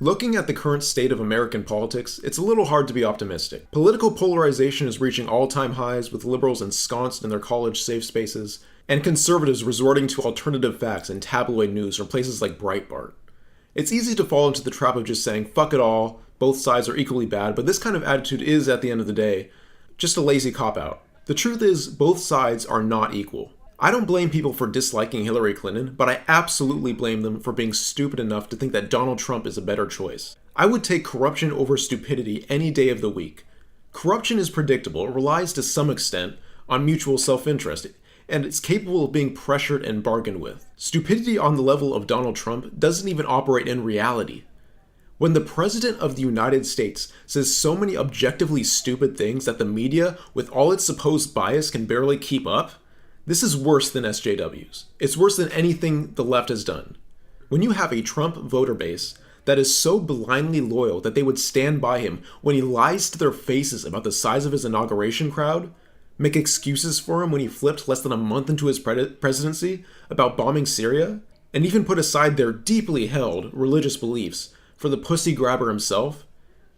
Looking at the current state of American politics, it's a little hard to be optimistic. Political polarization is reaching all-time highs, with liberals ensconced in their college safe spaces, and conservatives resorting to alternative facts and tabloid news from places like Breitbart. It's easy to fall into the trap of just saying, fuck it all, both sides are equally bad, but this kind of attitude is, at the end of the day, just a lazy cop-out. The truth is, both sides are not equal. I don't blame people for disliking Hillary Clinton, but I absolutely blame them for being stupid enough to think that Donald Trump is a better choice. I would take corruption over stupidity any day of the week. Corruption is predictable, it relies to some extent on mutual self-interest, and it's capable of being pressured and bargained with. Stupidity on the level of Donald Trump doesn't even operate in reality. When the President of the United States says so many objectively stupid things that the media, with all its supposed bias, can barely keep up, this is worse than SJWs. It's worse than anything the left has done. When you have a Trump voter base that is so blindly loyal that they would stand by him when he lies to their faces about the size of his inauguration crowd, make excuses for him when he flipped less than a month into his presidency about bombing Syria, and even put aside their deeply held religious beliefs for the pussy grabber himself,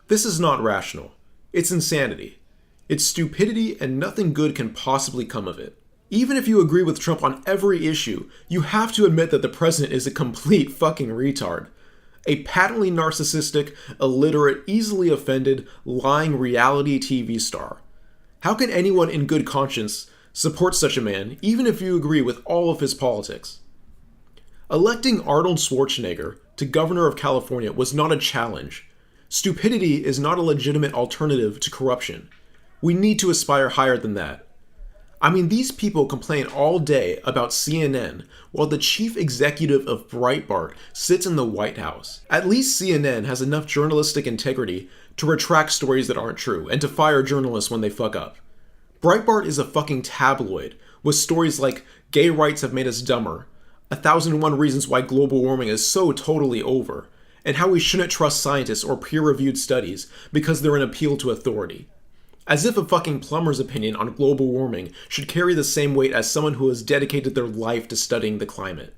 this is not rational. It's insanity. It's stupidity, and nothing good can possibly come of it. Even if you agree with Trump on every issue, you have to admit that the president is a complete fucking retard. A patently narcissistic, illiterate, easily offended, lying reality TV star. How can anyone in good conscience support such a man, even if you agree with all of his politics? Electing Arnold Schwarzenegger to governor of California was not a challenge. Stupidity is not a legitimate alternative to corruption. We need to aspire higher than that. I mean, these people complain all day about CNN while the chief executive of Breitbart sits in the White House. At least CNN has enough journalistic integrity to retract stories that aren't true and to fire journalists when they fuck up. Breitbart is a fucking tabloid with stories like gay rights have made us dumber, 1001 reasons why global warming is so totally over, and how we shouldn't trust scientists or peer-reviewed studies because they're an appeal to authority. As if a fucking plumber's opinion on global warming should carry the same weight as someone who has dedicated their life to studying the climate.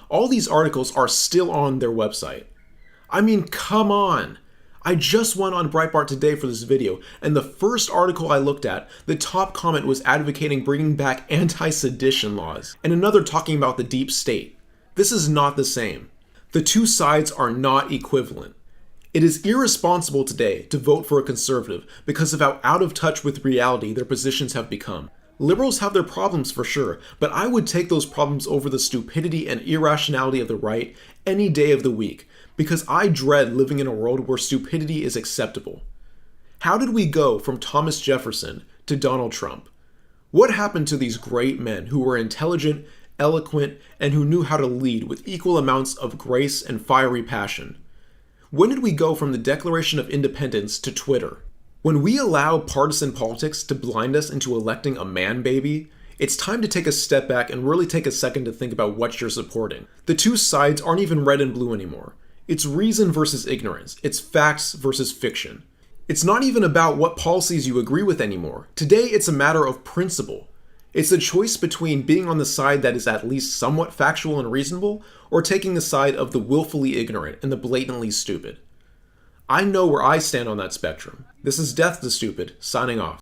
All these articles are still on their website. I mean, come on! I just went on Breitbart today for this video, and the first article I looked at, the top comment was advocating bringing back anti-sedition laws, and another talking about the deep state. This is not the same. The two sides are not equivalent. It is irresponsible today to vote for a conservative because of how out of touch with reality their positions have become. Liberals have their problems for sure, but I would take those problems over the stupidity and irrationality of the right any day of the week, because I dread living in a world where stupidity is acceptable. How did we go from Thomas Jefferson to Donald Trump? What happened to these great men who were intelligent, eloquent, and who knew how to lead with equal amounts of grace and fiery passion? When did we go from the Declaration of Independence to Twitter? When we allow partisan politics to blind us into electing a man-baby, it's time to take a step back and really take a second to think about what you're supporting. The two sides aren't even red and blue anymore. It's reason versus ignorance. It's facts versus fiction. It's not even about what policies you agree with anymore. Today, it's a matter of principle. It's a choice between being on the side that is at least somewhat factual and reasonable, or taking the side of the willfully ignorant and the blatantly stupid. I know where I stand on that spectrum. This is Death to Stupid, signing off.